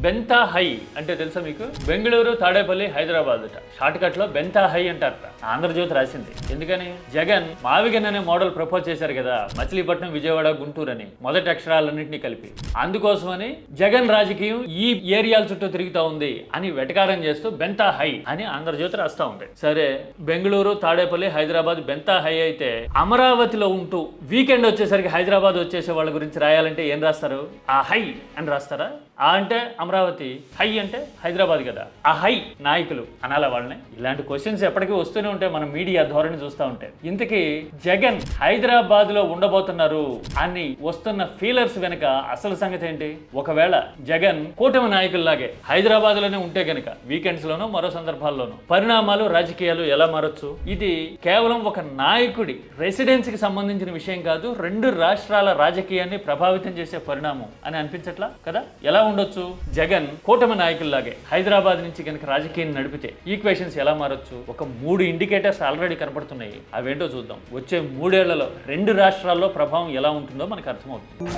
బెంతా high అంటే తెలుసా మీకు? బెంగళూరు, తాడేపల్లి, హైదరాబాద్ అట. షార్ట్ కట్ లో బెంతా హై అంటారట. ఆంధ్రజ్యోతి రాసింది. ఎందుకని? జగన్ మావిగన్ అనే మోడల్ ప్రపోజ్ చేశారు కదా, మచిలీపట్నం, విజయవాడ, గుంటూరు అని, మొదటి అక్షరాలన్నింటినీ కలిపి. అందుకోసమని జగన్ రాజకీయం ఈ ఏరియాల చుట్టూ తిరుగుతా ఉంది అని వెటకారం చేస్తూ బెంతా హై అని ఆంధ్రజ్యోతి రాస్తా ఉంది. సరే, బెంగళూరు, తాడేపల్లి, హైదరాబాద్ బెంతా హై అయితే అమరావతిలో ఉంటూ వీకెండ్ వచ్చేసరికి హైదరాబాద్ వచ్చేసే వాళ్ళ గురించి రాయాలంటే ఏం రాస్తారు? ఆ హై అని రాస్తారా? ఆ అంటే అమరావతి, హై అంటే హైదరాబాద్ కదా. ఆ హై నాయకులు అనాల వాళ్ళని. ఇలాంటి క్వశ్చన్స్ ఎప్పటికీ వస్తూనే ఉంటాయి మనం మీడియా ధోరణి చూస్తూ ఉంటే. ఇంతకీ జగన్ హైదరాబాద్ లో ఉండబోతున్నారు అని వస్తున్న ఫీలర్స్ వెనుక అసలు సంగతి ఏంటి? ఒకవేళ జగన్ కూటమి నాయకుల్లాగే హైదరాబాద్ లోనే ఉంటే గనక వీకెండ్స్ లోనూ మరో సందర్భాల్లోనూ పరిణామాలు, రాజకీయాలు ఎలా మారొచ్చు? ఇది కేవలం ఒక నాయకుడి రెసిడెన్సీకి సంబంధించిన విషయం కాదు, రెండు రాష్ట్రాల రాజకీయాన్ని ప్రభావితం చేసే పరిణామం అని అనిపించట్లా కదా? ఎలా ఉండొచ్చు? జగన్ కూటమి నాయకుల్లాగే హైదరాబాద్ నుంచి కనుక రాజకీయం నడిపితే ఈక్వేషన్స్ ఎలా మారొచ్చు? ఒక 3 ఇండికేటర్స్ ఆల్రెడీ కనపడుతున్నాయి. అవేంటో చూద్దాం. వచ్చే 3 ఏళ్లలో రెండు రాష్ట్రాల్లో ప్రభావం ఎలా ఉంటుందో మనకు అర్థమవుతుంది.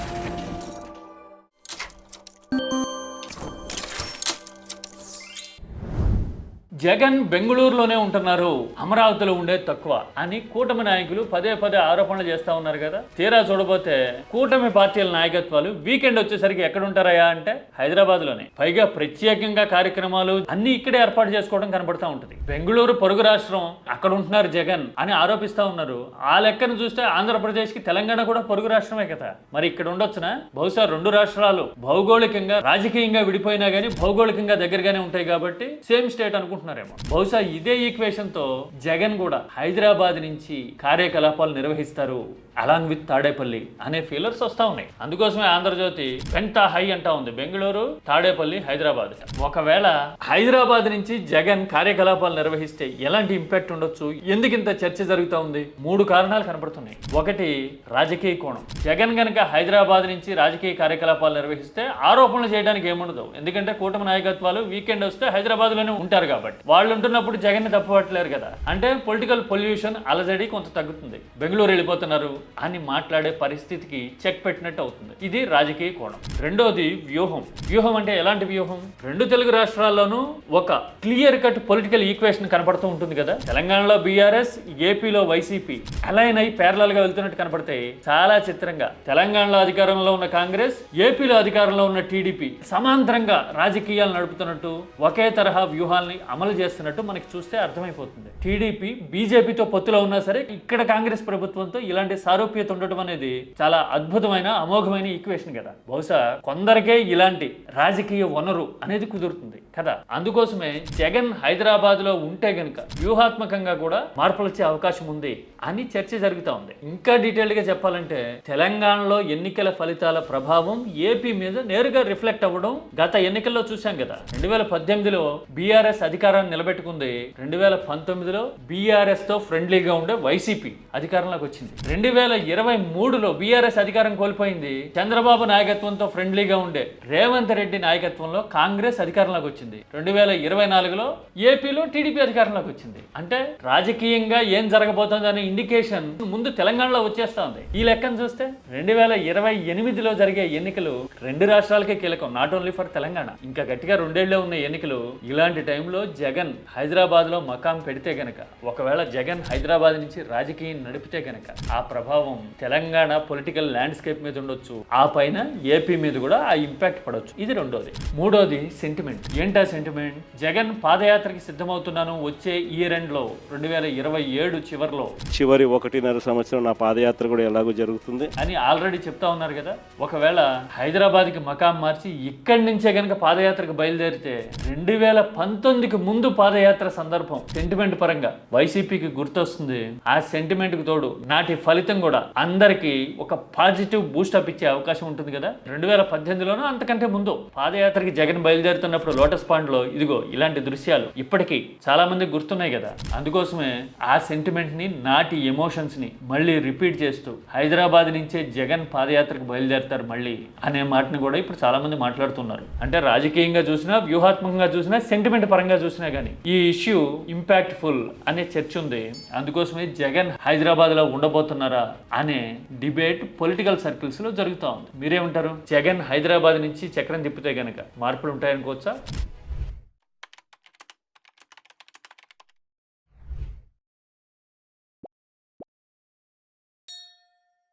జగన్ బెంగళూరులోనే ఉంటున్నారు, అమరావతిలో ఉండే తక్కువ అని కూటమి నాయకులు పదే ఆరోపణలు చేస్తా ఉన్నారు కదా. తీరా చూడబోతే కూటమి పార్టీల నాయకత్వాలు వీకెండ్ వచ్చేసరికి ఎక్కడ ఉంటారయా అంటే హైదరాబాద్ లోనే. పైగా ప్రత్యేకంగా కార్యక్రమాలు అన్ని ఇక్కడే ఏర్పాటు చేసుకోవడం కనబడతా ఉంటుంది. బెంగళూరు పొరుగు రాష్ట్రం, అక్కడ ఉంటున్నారు జగన్ అని ఆరోపిస్తా ఉన్నారు. ఆ లెక్కను చూస్తే ఆంధ్రప్రదేశ్ కి తెలంగాణ కూడా పొరుగు రాష్ట్రమే కదా. మరి ఇక్కడ ఉండొచ్చునా? బహుశా రెండు రాష్ట్రాలు భౌగోళికంగా, రాజకీయంగా విడిపోయినా గానీ భౌగోళికంగా దగ్గరగానే ఉంటాయి కాబట్టి సేమ్ స్టేట్ అనుకుంటున్నారు. బహుశా ఇదే ఈక్వేషన్ తో జగన్ కూడా హైదరాబాద్ నుంచి కార్యకలాపాలు నిర్వహిస్తారు అలాంగ్ విత్ తాడేపల్లి అనే ఫీలర్స్ వస్తా ఉన్నాయి. అందుకోసమే ఆంధ్రజ్యోతి పెంతా హై అంటా ఉంది. బెంగళూరు, తాడేపల్లి, హైదరాబాద్. ఒకవేళ హైదరాబాద్ నుంచి జగన్ కార్యకలాపాలు నిర్వహిస్తే ఎలాంటి ఇంపాక్ట్ ఉండొచ్చు? ఎందుకింత చర్చ జరుగుతూ ఉంది? 3 కారణాలు కనబడుతున్నాయి. ఒకటి, రాజకీయ కోణం. జగన్ గనక హైదరాబాద్ నుంచి రాజకీయ కార్యకలాపాలు నిర్వహిస్తే ఆరోపణలు చేయడానికి ఏముండదు. ఎందుకంటే కూటమి నాయకత్వాలు వీకెండ్ వస్తే హైదరాబాద్ లోనే ఉంటారు కాబట్టి. వాళ్ళు ఉంటున్నప్పుడు జగన్ ని తప్పుపట్టలేరు కదా. అంటే పొలిటికల్ పొల్యూషన్, అలజడి కొంత తగ్గుతుంది. బెంగళూరు వెళ్ళిపోతున్నారు అని మాట్లాడే పరిస్థితికి చెక్ పెట్టినట్టు అవుతుంది. ఇది రాజకీయ కోణం. రెండోది వ్యూహం. వ్యూహం అంటే ఎలాంటి వ్యూహం? రెండు తెలుగు రాష్ట్రాల్లోనూ ఒక క్లియర్ కట్ పొలిటికల్ ఈక్వేషన్ కనపడుతూ ఉంటుంది కదా. తెలంగాణలో బీఆర్ఎస్, ఏపీలో వైసీపీ అలైన్ అయి ప్యారలల్ గా వెళ్తున్నట్టు కనపడతాయి. చాలా చిత్రంగా తెలంగాణలో అధికారంలో ఉన్న కాంగ్రెస్, ఏపీలో అధికారంలో ఉన్న టీడీపీ సమాంతరంగా రాజకీయాలు నడుపుతున్నట్టు, ఒకే తరహా వ్యూహాల్ని అమలు చేస్తున్నట్టు మనకి చూస్తే అర్థమైపోతుంది. టీడీపీ బీజేపీతో పొత్తులో ఉన్నా సరే ఇక్కడ కాంగ్రెస్ ప్రభుత్వంతో ఇలాంటి సారూప్యత ఉండటం అనేది చాలా అద్భుతమైన, అమోఘమైన ఈక్వేషన్ కదా. బహుశా కొందరికే ఇలాంటి రాజకీయ వనరు అనేది కుదురుతుంది కదా. అందుకోసమే జగన్ హైదరాబాద్ లో ఉంటే గనుక వ్యూహాత్మకంగా కూడా మార్పులు వచ్చే అవకాశం ఉంది అని చర్చ జరుగుతూ ఉంది. ఇంకా డీటెయిల్డ్ గా చెప్పాలంటే తెలంగాణలో ఎన్నికల ఫలితాల ప్రభావం ఏపీ మీద నేరుగా రిఫ్లెక్ట్ అవ్వడం గత ఎన్నికల్లో చూశాం కదా. 2018లో బీఆర్ఎస్ అధికారాన్ని నిలబెట్టుకుంది. 2019లో బీఆర్ఎస్ తో ఫ్రెండ్లీగా ఉండే వైసీపీ అధికారంలోకి వచ్చింది. 2023లో బీఆర్ఎస్ అధికారం కోల్పోయింది. చంద్రబాబు నాయకత్వంతో ఫ్రెండ్లీగా ఉండే రేవంత్ రెడ్డి నాయకత్వంలో కాంగ్రెస్ అధికారంలోకి వచ్చింది. 2024లో ఏపీలో టీడీపీ అధికారంలోకి వచ్చింది. అంటే రాజకీయంగా ఏం జరగబోతుందనే ఇండికేషన్ ముందు తెలంగాణలో వచ్చేస్తా ఉంది. ఈ లెక్కను చూస్తే 2028లో జరిగే ఎన్నికలు రెండు రాష్ట్రాలకే కీలకం, నాట్ ఓన్లీ ఫర్ తెలంగాణ. ఇంకా గట్టిగా 2 ఏళ్లే ఉన్న ఎన్నికలు. ఇలాంటి టైంలో జగన్ హైదరాబాద్ లో మకాం పెడితే గనక, ఒకవేళ జగన్ హైదరాబాద్ నుంచి రాజకీయం నడిపితే గనక ఆ ప్రభావం తెలంగాణ పొలిటికల్ ల్యాండ్స్కేప్ మీద ఉండొచ్చు. ఆ పైన ఏపీ మీద కూడా ఆ ఇంపాక్ట్ పడవచ్చు. ఇది రెండోది. మూడోది సెంటిమెంట్. ఏంటా సెంటిమెంట్? జగన్ పాదయాత్రకి సిద్ధమవుతున్నాను వచ్చే ఇయర్ ఎండ్ లో 2027 చివరి 1.5 సంవత్సరం నా పాదయాత్ర కూడా ఎలాగో జరుగుతుంది అని ఆల్రెడీ చెప్తా ఉన్నారు కదా. ఒకవేళ హైదరాబాద్ కి మకాం మార్చి ఇక్కడి నుంచే గనక పాదయాత్రకు బయలుదేరితే 2019కి ముందు పాదయాత్ర సందర్భం సెంటిమెంట్ పరంగా వైసీపీకి గుర్తొస్తుంది. ఆ సెంటిమెంట్ కు తోడు నాటి ఫలితం కూడా అందరికి ఒక పాజిటివ్ బూస్టప్ ఇచ్చే అవకాశం ఉంటుంది కదా. 2018లోనూ అంతకంటే ముందు పాదయాత్రకి జగన్ బయలుదేరుతున్నప్పుడు లోటస్ పాండ్ లో ఇదిగో ఇలాంటి దృశ్యాలు ఇప్పటికీ చాలా మంది గుర్తున్నాయి కదా. అందుకోసమే ఆ సెంటిమెంట్ ని, నాటి ఎమోషన్స్ ని మళ్ళీ రిపీట్ చేస్తూ హైదరాబాద్ నుంచే జగన్ పాదయాత్రకు బయలుదేరుతారు మళ్ళీ అనే మాటని కూడా ఇప్పుడు చాలా మంది మాట్లాడుతున్నారు. అంటే రాజకీయంగా చూసినా, వ్యూహాత్మకంగా చూసినా, సెంటిమెంట్ పరంగా చూసినా వచ్చినా కానీ ఈ ఇష్యూ ఇంపాక్ట్ఫుల్ అనే చర్చ ఉంది. అందుకోసమే జగన్ హైదరాబాద్ లో ఉండబోతున్నారా అనే డిబేట్ పొలిటికల్ సర్కిల్స్ లో జరుగుతూ ఉంది. మీరేమంటారు? జగన్ హైదరాబాద్ నుంచి చక్రం తిప్పితే గనక మార్పులు ఉంటాయనుకోవచ్చా?